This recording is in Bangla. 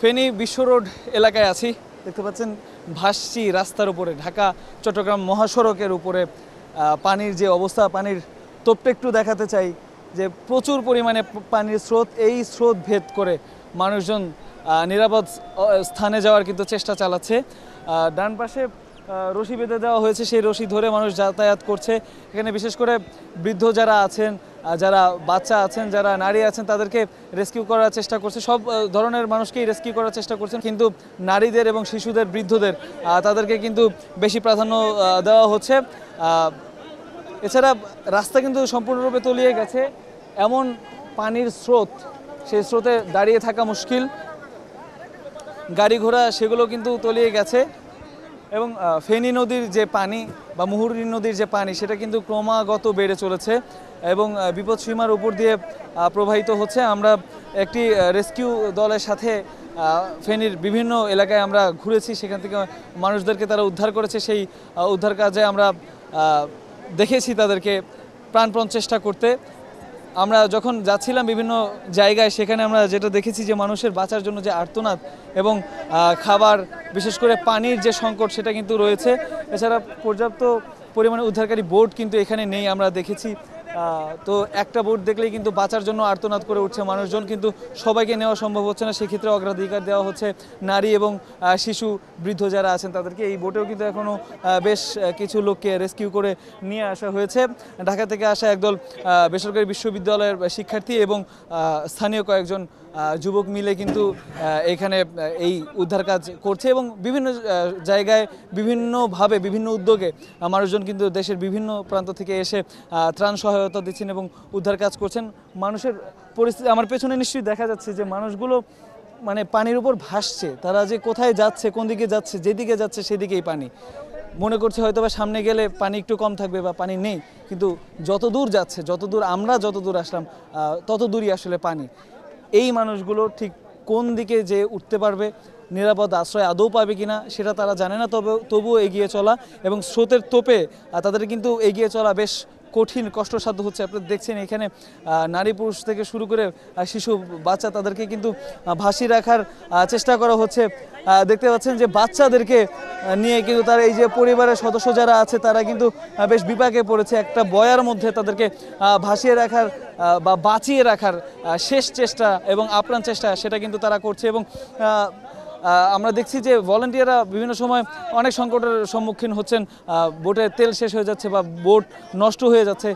ফেনী বিশ্ব রোড এলাকায় আছি। দেখতে পাচ্ছেন ভাসছি রাস্তার উপরে, ঢাকা চট্টগ্রাম মহাসড়কের উপরে পানির যে অবস্থা, পানির তোপটা একটু দেখাতে চাই যে প্রচুর পরিমাণে পানির স্রোত। এই স্রোত ভেদ করে মানুষজন নিরাপদ স্থানে যাওয়ার কিন্তু চেষ্টা চালাচ্ছে। ডান পাশে রশি বেঁধে দেওয়া হয়েছে, সেই রশি ধরে মানুষ যাতায়াত করছে। এখানে বিশেষ করে বৃদ্ধ যারা আছেন, যারা বাচ্চা আছেন, যারা নারী আছেন, তাদেরকে রেস্কিউ করার চেষ্টা করছে। সব ধরনের মানুষকেই রেস্কিউ করার চেষ্টা করছেন, কিন্তু নারীদের এবং শিশুদের, বৃদ্ধদের তাদেরকে কিন্তু বেশি প্রাধান্য দেওয়া হচ্ছে। এছাড়া রাস্তা কিন্তু সম্পূর্ণরূপে তলিয়ে গেছে, এমন পানির স্রোত, সেই স্রোতে দাঁড়িয়ে থাকা মুশকিল। গাড়ি ঘোড়া সেগুলো কিন্তু তলিয়ে গেছে এবং ফেনী নদীর যে পানি বা মুহুরী নদীর যে পানি, সেটা কিন্তু ক্রমাগত বেড়ে চলেছে এবং বিপদসীমার উপর দিয়ে প্রবাহিত হচ্ছে। আমরা একটি রেস্কিউ দলের সাথে ফেনীর বিভিন্ন এলাকায় আমরা ঘুরেছি, সেখান থেকে মানুষদেরকে তারা উদ্ধার করেছে। সেই উদ্ধার কাজে আমরা দেখেছি তাদেরকে প্রাণপণ চেষ্টা করতে। আমরা যখন যাচ্ছিলাম বিভিন্ন জায়গায়, সেখানে আমরা যেটা দেখেছি যে মানুষের বাঁচার জন্য যে আর্তনাদ এবং খাবার, বিশেষ করে পানির যে সংকট, সেটা কিন্তু রয়েছে। এছাড়া পর্যাপ্ত পরিমাণে উদ্ধারকারী বোট কিন্তু এখানে নেই, আমরা দেখেছি। তো একটা বোট দেখলেই কিন্তু বাঁচার জন্য আর্তনাদ করে উঠছে মানুষজন, কিন্তু সবাইকে নেওয়া সম্ভব হচ্ছে না। সেক্ষেত্রে অগ্রাধিকার দেওয়া হচ্ছে নারী এবং শিশু, বৃদ্ধ যারা আছেন তাদেরকে। এই বোটেও কিন্তু এখনও বেশ কিছু লোককে রেস্কিউ করে নিয়ে আসা হয়েছে। ঢাকা থেকে আসা একদল বেসরকারি বিশ্ববিদ্যালয়ের শিক্ষার্থী এবং স্থানীয় কয়েকজন যুবক মিলে কিন্তু এখানে এই উদ্ধার কাজ করছে এবং বিভিন্ন জায়গায় বিভিন্নভাবে, বিভিন্ন উদ্যোগে মানুষজন কিন্তু দেশের বিভিন্ন প্রান্ত থেকে এসে ত্রাণ সহায়তা দিচ্ছেন এবং উদ্ধার কাজ করছেন। মানুষের পরিস্থিতি আমার পেছনে নিশ্চয়ই দেখা যাচ্ছে যে মানুষগুলো মানে পানির উপর ভাসছে। তারা যে কোথায় যাচ্ছে, কোন দিকে যাচ্ছে, যেদিকে যাচ্ছে সেদিকেই পানি। মনে করছে হয়তো বা সামনে গেলে পানি একটু কম থাকবে বা পানি নেই, কিন্তু যত দূর যাচ্ছে, আমরা যত দূর আসলাম, তত দূরই আসলে পানি। এই মানুষগুলো ঠিক কোন দিকে যে উঠতে পারবে, নিরাপদ আশ্রয় আদৌ পাবে কিনা সেটা তারা জানে না। তবুও এগিয়ে চলা এবং স্রোতের তোপে তাদের কিন্তু এগিয়ে চলা বেশ কঠিন, কষ্টসাধ্য হচ্ছে। আপনারা দেখছেন এখানে নারী পুরুষ থেকে শুরু করে শিশু, বাচ্চা, তাদেরকে কিন্তু ভাসিয়ে রাখার চেষ্টা করা হচ্ছে। দেখতে পাচ্ছেন যে বাচ্চাদেরকে নিয়ে কিন্তু তার এই যে পরিবারের সদস্য যারা আছে, তারা কিন্তু বেশ বিপাকে পড়েছে। একটা বয়ার মধ্যে তাদেরকে ভাসিয়ে রাখার বা বাঁচিয়ে রাখার শেষ চেষ্টা এবং আপ্রাণ চেষ্টা, সেটা কিন্তু তারা করছে। এবং আমরা দেখছি যে ভলান্টিয়াররা বিভিন্ন সময় অনেক সংকটের সম্মুখীন হচ্ছেন। বোটের তেল শেষ হয়ে যাচ্ছে বা বোট নষ্ট হয়ে যাচ্ছে।